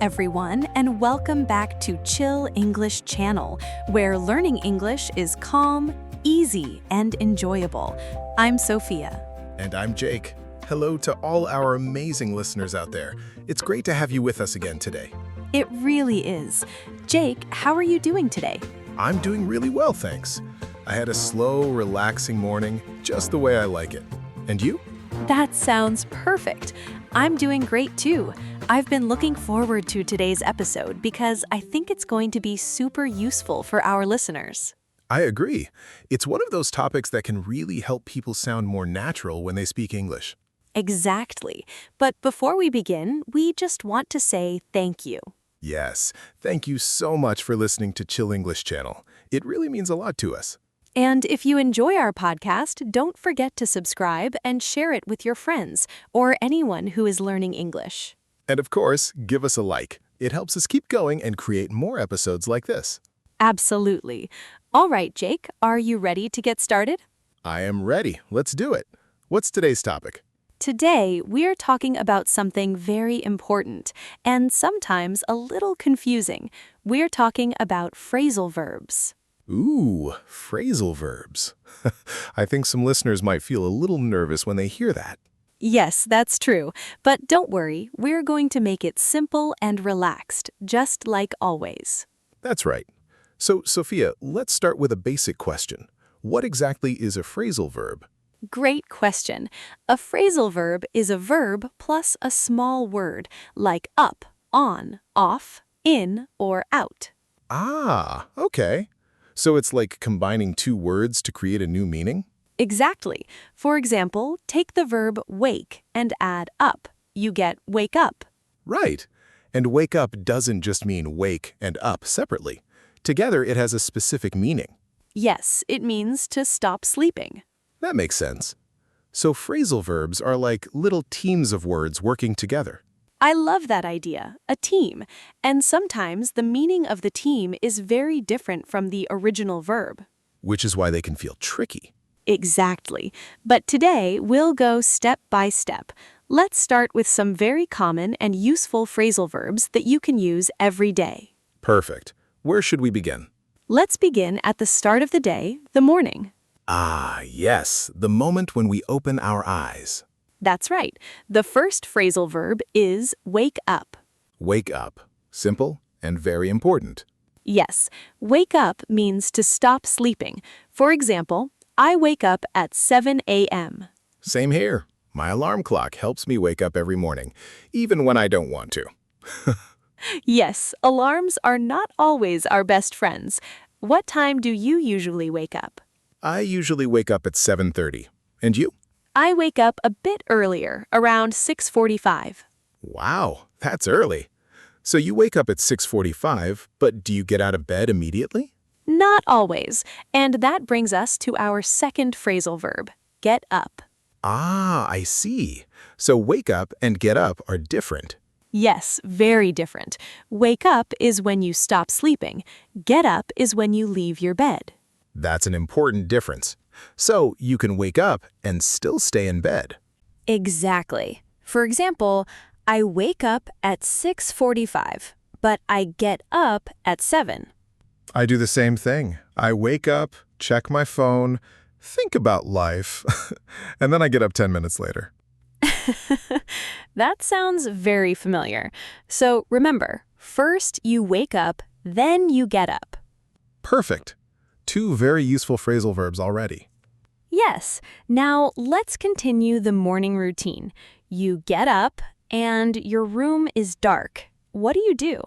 everyone, and welcome back to Chill English Channel, where learning English is calm, easy, and enjoyable. I'm Sophia. And I'm Jake. Hello to all our amazing listeners out there. It's great to have you with us again today. It really is. Jake, how are you doing today? I'm doing really well, thanks. I had a slow, relaxing morning, just the way I like it. And you? That sounds perfect. I'm doing great too. I've been looking forward to today's episode because I think it's going to be super useful for our listeners. I agree. It's one of those topics that can really help people sound more natural when they speak English. Exactly. But before we begin, we just want to say thank you. Yes, thank you so much for listening to Chill English Channel. It really means a lot to us. And if you enjoy our podcast, don't forget to subscribe and share it with your friends or anyone who is learning English. And of course, give us a like. It helps us keep going and create more episodes like this. Absolutely. All right, Jake, are you ready to get started? I am ready. Let's do it. What's today's topic? Today, we're talking about something very important and sometimes a little confusing. We're talking about phrasal verbs. Ooh, phrasal verbs. I think some listeners might feel a little nervous when they hear that. Yes, that's true. But don't worry, we're going to make it simple and relaxed, just like always. That's right. So, Sophia, let's start with a basic question. What exactly is a phrasal verb? Great question. A phrasal verb is a verb plus a small word, like up, on, off, in, or out. Ah, okay. So it's like combining two words to create a new meaning? Exactly. For example, take the verb wake and add up. You get wake up. Right. And wake up doesn't just mean wake and up separately. Together, it has a specific meaning. Yes, it means to stop sleeping. That makes sense. So phrasal verbs are like little teams of words working together. I love that idea, a team. And sometimes the meaning of the team is very different from the original verb. Which is why they can feel tricky. Exactly. But today, we'll go step by step. Let's start with some very common and useful phrasal verbs that you can use every day. Perfect. Where should we begin? Let's begin at the start of the day, the morning. Ah, yes, the moment when we open our eyes. That's right. The first phrasal verb is wake up. Wake up. Simple and very important. Yes, wake up means to stop sleeping. For example, I wake up at 7 a.m. Same here. My alarm clock helps me wake up every morning, even when I don't want to. Yes, alarms are not always our best friends. What time do you usually wake up? I usually wake up at 7:30. And you? I wake up a bit earlier, around 6:45. Wow, that's early. So you wake up at 6:45, but do you get out of bed immediately? Not always. And that brings us to our second phrasal verb, get up. Ah, I see. So wake up and get up are different. Yes, very different. Wake up is when you stop sleeping. Get up is when you leave your bed. That's an important difference. So you can wake up and still stay in bed. Exactly. For example, I wake up at 6:45, but I get up at 7. I do the same thing. I wake up, check my phone, think about life, and then I get up 10 minutes later. That sounds very familiar. So remember, first you wake up, then you get up. Perfect. Two very useful phrasal verbs already. Yes. Now let's continue the morning routine. You get up and your room is dark. What do you do?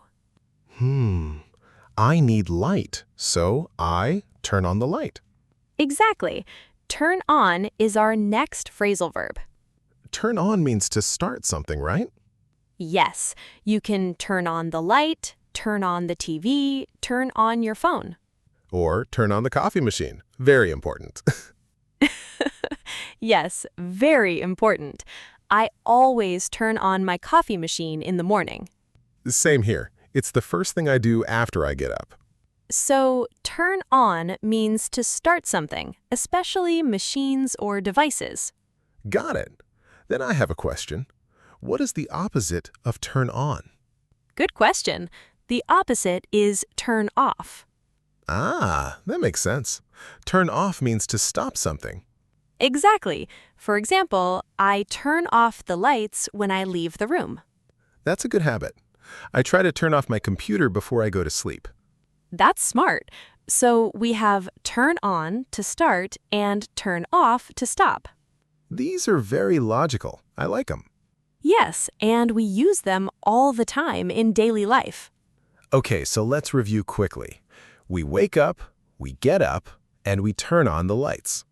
I need light, so I turn on the light. Exactly. Turn on is our next phrasal verb. Turn on means to start something, right? Yes, you can turn on the light, turn on the TV, turn on your phone. Or turn on the coffee machine. Very important. Yes, very important. I always turn on my coffee machine in the morning. Same here. It's the first thing I do after I get up. So, turn on means to start something, especially machines or devices. Got it. Then I have a question. What is the opposite of turn on? Good question. The opposite is turn off. Ah, that makes sense. Turn off means to stop something. Exactly. For example, I turn off the lights when I leave the room. That's a good habit. I try to turn off my computer before I go to sleep. That's smart. So we have turn on to start and turn off to stop. These are very logical. I like them. Yes, and we use them all the time in daily life. Okay, so let's review quickly. We wake up, we get up, and we turn on the lights.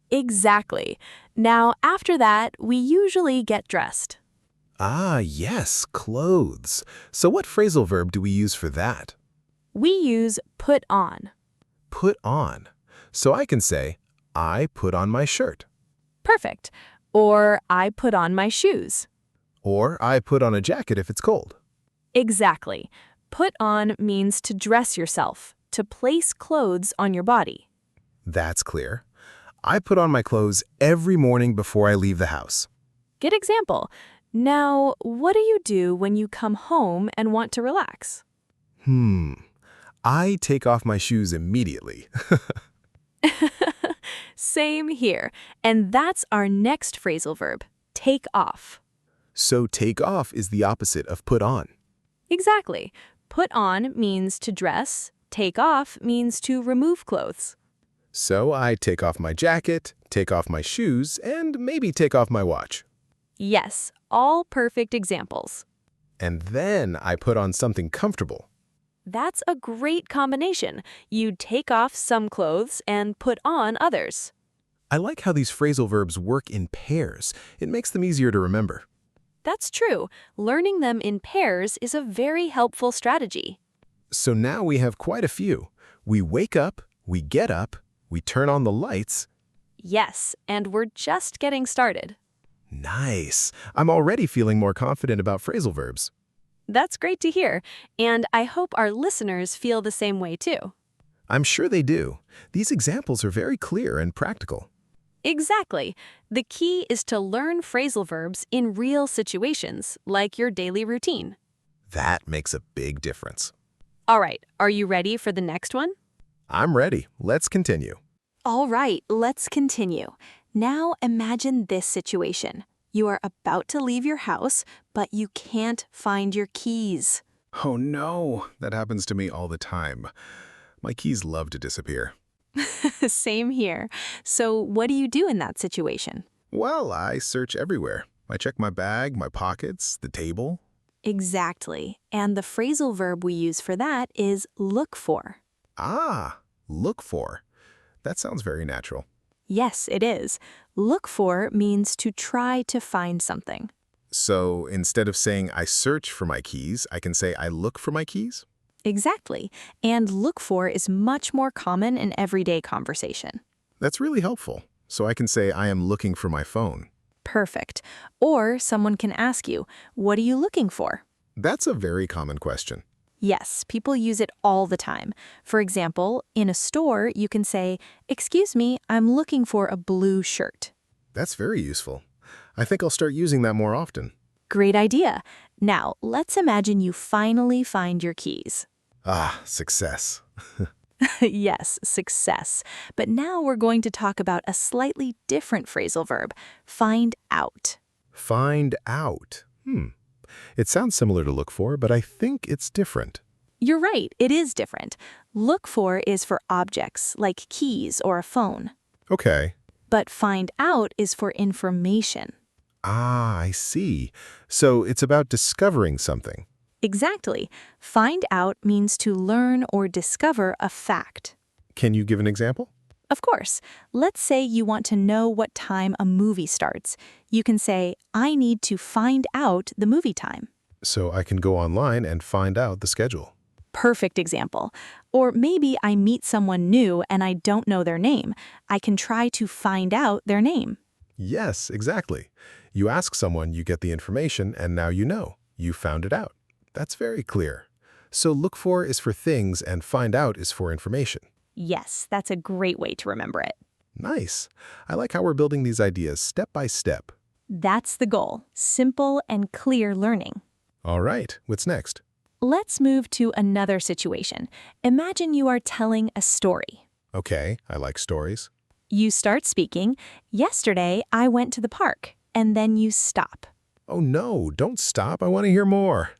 Exactly. Now, after that, we usually get dressed. Ah, yes, clothes. So what phrasal verb do we use for that? We use put on. Put on. So I can say, I put on my shirt. Perfect. Or I put on my shoes. Or I put on a jacket if it's cold. Exactly. Put on means to dress yourself, to place clothes on your body. That's clear. I put on my clothes every morning before I leave the house. Good example. Now, what do you do when you come home and want to relax? I take off my shoes immediately. Same here. And that's our next phrasal verb, take off. So take off is the opposite of put on. Exactly. Put on means to dress. Take off means to remove clothes. So I take off my jacket, take off my shoes, and maybe take off my watch. Yes, all perfect examples. And then I put on something comfortable. That's a great combination. You take off some clothes and put on others. I like how these phrasal verbs work in pairs. It makes them easier to remember. That's true. Learning them in pairs is a very helpful strategy. So now we have quite a few. We wake up, we get up, we turn on the lights. Yes, and we're just getting started. Nice. I'm already feeling more confident about phrasal verbs. That's great to hear, and I hope our listeners feel the same way too. I'm sure they do. These examples are very clear and practical. Exactly. The key is to learn phrasal verbs in real situations, like your daily routine. That makes a big difference. All right, are you ready for the next one? I'm ready. Let's continue. All right, let's continue. Now imagine this situation. You are about to leave your house, but you can't find your keys. Oh no, that happens to me all the time. My keys love to disappear. Same here. So what do you do in that situation? Well, I search everywhere. I check my bag, my pockets, the table. Exactly. And the phrasal verb we use for that is look for. Ah, look for. That sounds very natural. Yes, it is. Look for means to try to find something. So instead of saying I search for my keys, I can say I look for my keys? Exactly. And look for is much more common in everyday conversation. That's really helpful. So I can say I am looking for my phone. Perfect. Or someone can ask you, what are you looking for? That's a very common question. Yes, people use it all the time. For example, in a store, you can say, excuse me, I'm looking for a blue shirt. That's very useful. I think I'll start using that more often. Great idea. Now, let's imagine you finally find your keys. Ah, success. Yes, success. But now we're going to talk about a slightly different phrasal verb, find out. Find out. It sounds similar to look for, but I think it's different. You're right, it is different. Look for is for objects, like keys or a phone. Okay. But find out is for information. Ah, I see. So it's about discovering something. Exactly. Find out means to learn or discover a fact. Can you give an example? Of course. Let's say you want to know what time a movie starts. You can say, I need to find out the movie time. So I can go online and find out the schedule. Perfect example. Or maybe I meet someone new and I don't know their name. I can try to find out their name. Yes, exactly. You ask someone, you get the information, and now you know. You found it out. That's very clear. So look for is for things and find out is for information. Yes, that's a great way to remember it. Nice. I like how we're building these ideas step by step. That's the goal. Simple and clear learning. All right, what's next? Let's move to another situation. Imagine you are telling a story. Okay, I like stories. You start speaking, "Yesterday I went to the park," and then you stop. Oh no, don't stop. I want to hear more.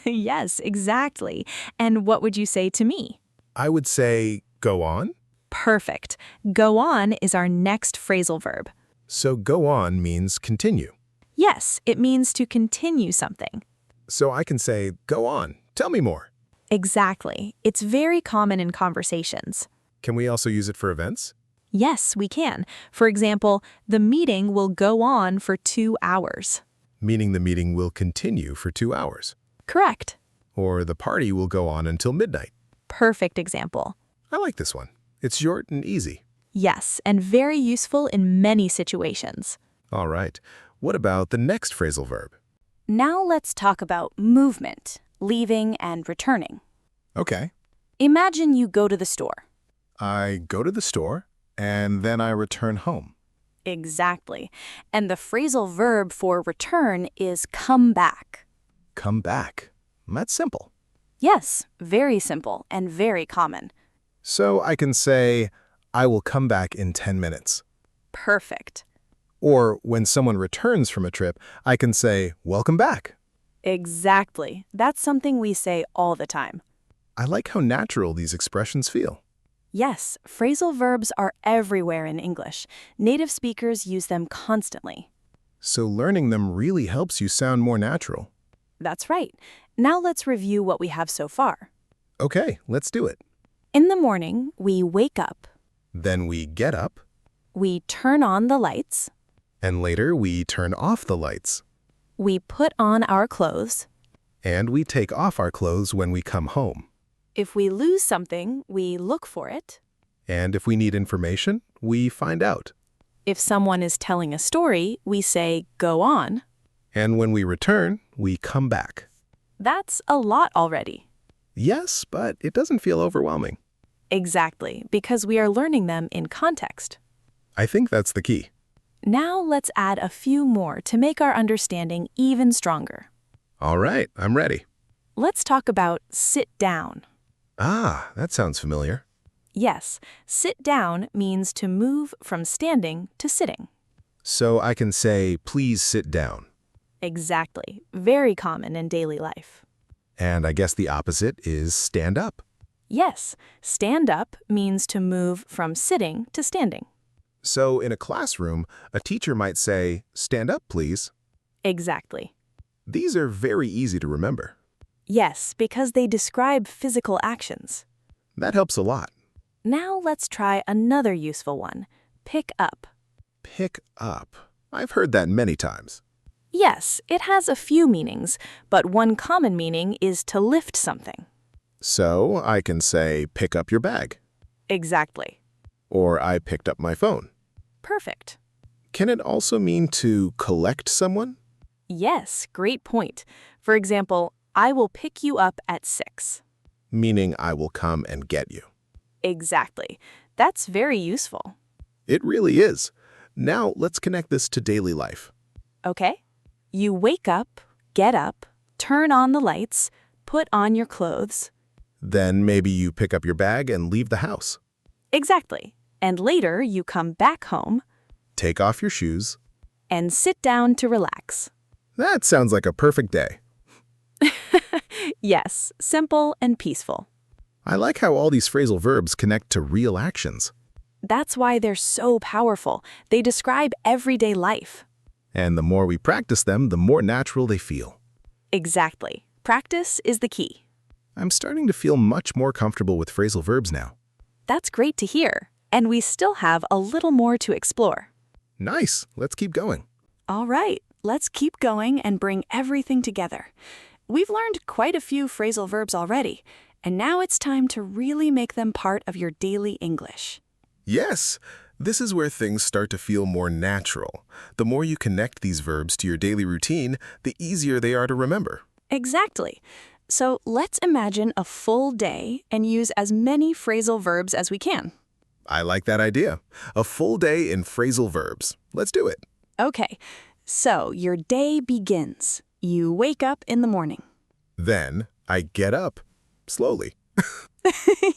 Yes, exactly. And what would you say to me? I would say, go on. Perfect. Go on is our next phrasal verb. So go on means continue. Yes, it means to continue something. So I can say, go on, tell me more. Exactly. It's very common in conversations. Can we also use it for events? Yes, we can. For example, the meeting will go on for 2 hours. Meaning the meeting will continue for 2 hours. Correct. Or the party will go on until midnight. Perfect example. I like this one. It's short and easy. Yes, and very useful in many situations. All right. What about the next phrasal verb? Now let's talk about movement, leaving and returning. Okay. Imagine you go to the store. I go to the store, and then I return home. Exactly. And the phrasal verb for return is come back. Come back. That's simple. Yes, very simple and very common. So I can say, I will come back in 10 minutes. Perfect. Or when someone returns from a trip, I can say, welcome back. Exactly. That's something we say all the time. I like how natural these expressions feel. Yes, phrasal verbs are everywhere in English. Native speakers use them constantly. So learning them really helps you sound more natural. That's right. Now let's review what we have so far. Okay, let's do it. In the morning, we wake up. Then we get up, We turn on the lights. and later we turn off the lights. We put on our clothes. And we take off our clothes when we come home. If we lose something, we look for it. And if we need information, we find out. If someone is telling a story, we say, go on. And when we return, we come back. That's a lot already. Yes, but it doesn't feel overwhelming. Exactly, because we are learning them in context. I think that's the key. Now let's add a few more to make our understanding even stronger. All right, I'm ready. Let's talk about sit down. Ah, that sounds familiar. Yes, sit down means to move from standing to sitting. So I can say, please sit down. Exactly. Very common in daily life. And I guess the opposite is stand up. Yes, stand up means to move from sitting to standing. So in a classroom, a teacher might say, stand up, please. Exactly. These are very easy to remember. Yes, because they describe physical actions. That helps a lot. Now let's try another useful one. Pick up. Pick up. I've heard that many times. Yes, it has a few meanings, but one common meaning is to lift something. So I can say, pick up your bag. Exactly. Or I picked up my phone. Perfect. Can it also mean to collect someone? Yes, great point. For example, I will pick you up at 6. Meaning I will come and get you. Exactly. That's very useful. It really is. Now let's connect this to daily life. Okay? You wake up, get up, turn on the lights, put on your clothes. Then maybe you pick up your bag and leave the house. Exactly. And later you come back home Take off your shoes. and sit down to relax. That sounds like a perfect day. Yes, simple and peaceful. I like how all these phrasal verbs connect to real actions. That's why they're so powerful. They describe everyday life. And the more we practice them, the more natural they feel. Exactly. Practice is the key. I'm starting to feel much more comfortable with phrasal verbs now. That's great to hear. And we still have a little more to explore. Nice. Let's keep going. All right, let's keep going and bring everything together. We've learned quite a few phrasal verbs already, and now it's time to really make them part of your daily English. Yes, this is where things start to feel more natural. The more you connect these verbs to your daily routine, the easier they are to remember. Exactly. So let's imagine a full day and use as many phrasal verbs as we can. I like that idea. A full day in phrasal verbs. Let's do it. Okay, so your day begins. You wake up in the morning. Then I get up slowly.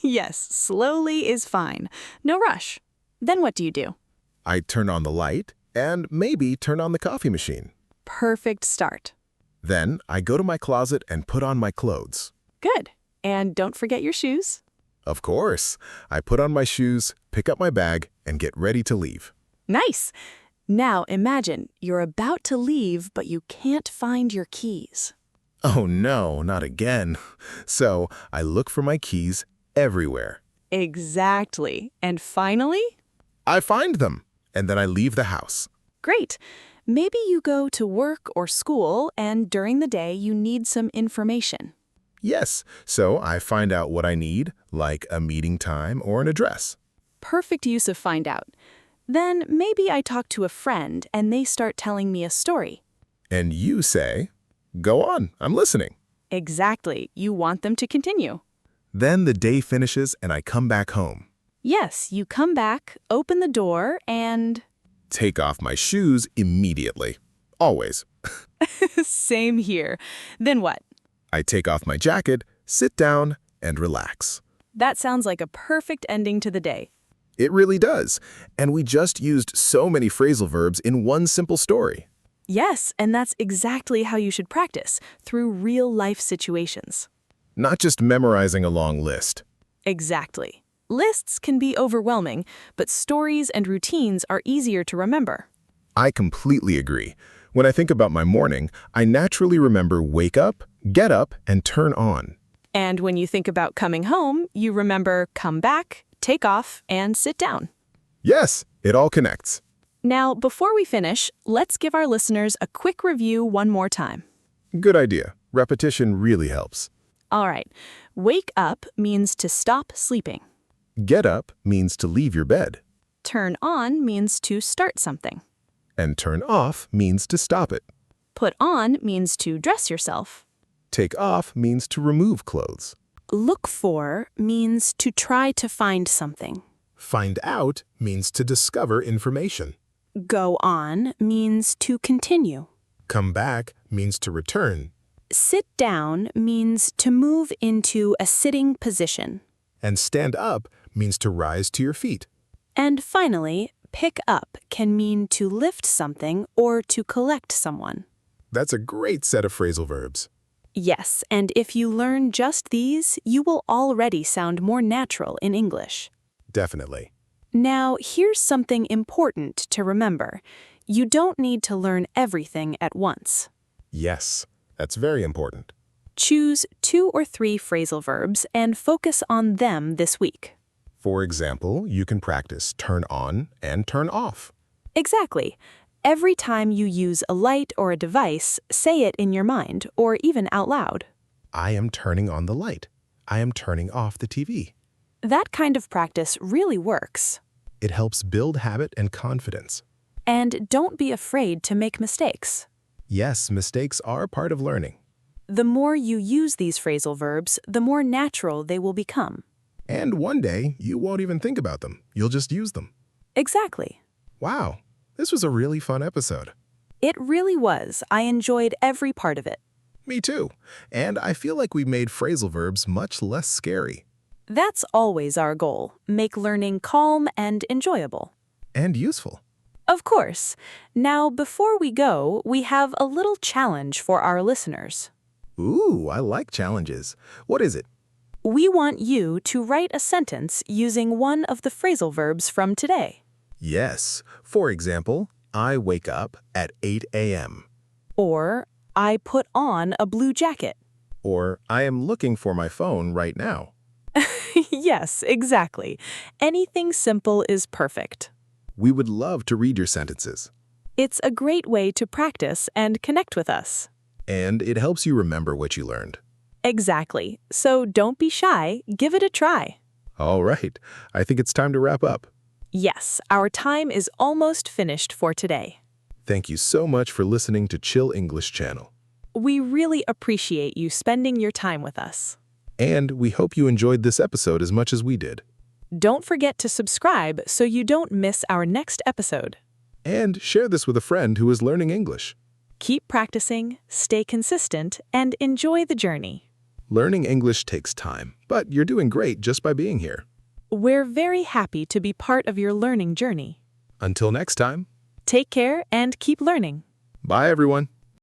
Yes, slowly is fine. No rush. Then what do you do? I turn on the light and maybe turn on the coffee machine. Perfect start. Then I go to my closet and put on my clothes. Good. And don't forget your shoes. Of course, I put on my shoes, pick up my bag, and get ready to leave. Nice. Now imagine you're about to leave, but you can't find your keys. Oh no, not again. So I look for my keys everywhere. Exactly. And finally? I find them, and then I leave the house. Great. Maybe you go to work or school, and during the day you need some information. Yes, so I find out what I need, like a meeting time or an address. Perfect use of find out. Then maybe I talk to a friend and they start telling me a story. And you say, "Go on, I'm listening." Exactly. You want them to continue. Then the day finishes and I come back home. Yes, you come back, open the door, and... Take off my shoes immediately. Always. Same here. Then what? I take off my jacket, sit down, and relax. That sounds like a perfect ending to the day. It really does. And we just used so many phrasal verbs in one simple story. Yes, and that's exactly how you should practice, through real-life situations. Not just memorizing a long list. Exactly. Lists can be overwhelming, but stories and routines are easier to remember. I completely agree. When I think about my morning, I naturally remember wake up, get up, and turn on. And when you think about coming home, you remember come back, take off, and sit down. Yes, it all connects. Now, before we finish, let's give our listeners a quick review one more time. Good idea. Repetition really helps. All right. Wake up means to stop sleeping. Get up means to leave your bed. Turn on means to start something. And turn off means to stop it. Put on means to dress yourself. Take off means to remove clothes. Look for means to try to find something. Find out means to discover information. Go on means to continue. Come back means to return. Sit down means to move into a sitting position. And stand up means to rise to your feet. And finally, pick up can mean to lift something or to collect someone. That's a great set of phrasal verbs. Yes, and if you learn just these, you will already sound more natural in English. Definitely. Now, here's something important to remember. You don't need to learn everything at once. Yes, that's very important. Choose 2 or 3 phrasal verbs and focus on them this week. For example, you can practice turn on and turn off. Exactly. Every time you use a light or a device, say it in your mind or even out loud. I am turning on the light. I am turning off the TV. That kind of practice really works. It helps build habit and confidence. And don't be afraid to make mistakes. Yes, mistakes are part of learning. The more you use these phrasal verbs, the more natural they will become. And one day, you won't even think about them. You'll just use them. Exactly. Wow, this was a really fun episode. It really was. I enjoyed every part of it. Me too. And I feel like we made phrasal verbs much less scary. That's always our goal. Make learning calm and enjoyable. And useful. Of course. Now, before we go, we have a little challenge for our listeners. Ooh, I like challenges. What is it? We want you to write a sentence using one of the phrasal verbs from today. Yes. For example, I wake up at 8 a.m. Or, I put on a blue jacket. Or, I am looking for my phone right now. Yes, exactly. Anything simple is perfect. We would love to read your sentences. It's a great way to practice and connect with us. And it helps you remember what you learned. Exactly. So don't be shy. Give it a try. All right. I think it's time to wrap up. Yes, our time is almost finished for today. Thank you so much for listening to Chill English Channel. We really appreciate you spending your time with us. And we hope you enjoyed this episode as much as we did. Don't forget to subscribe so you don't miss our next episode. And share this with a friend who is learning English. Keep practicing, stay consistent, and enjoy the journey. Learning English takes time, but you're doing great just by being here. We're very happy to be part of your learning journey. Until next time, Take care and keep learning. bye everyone.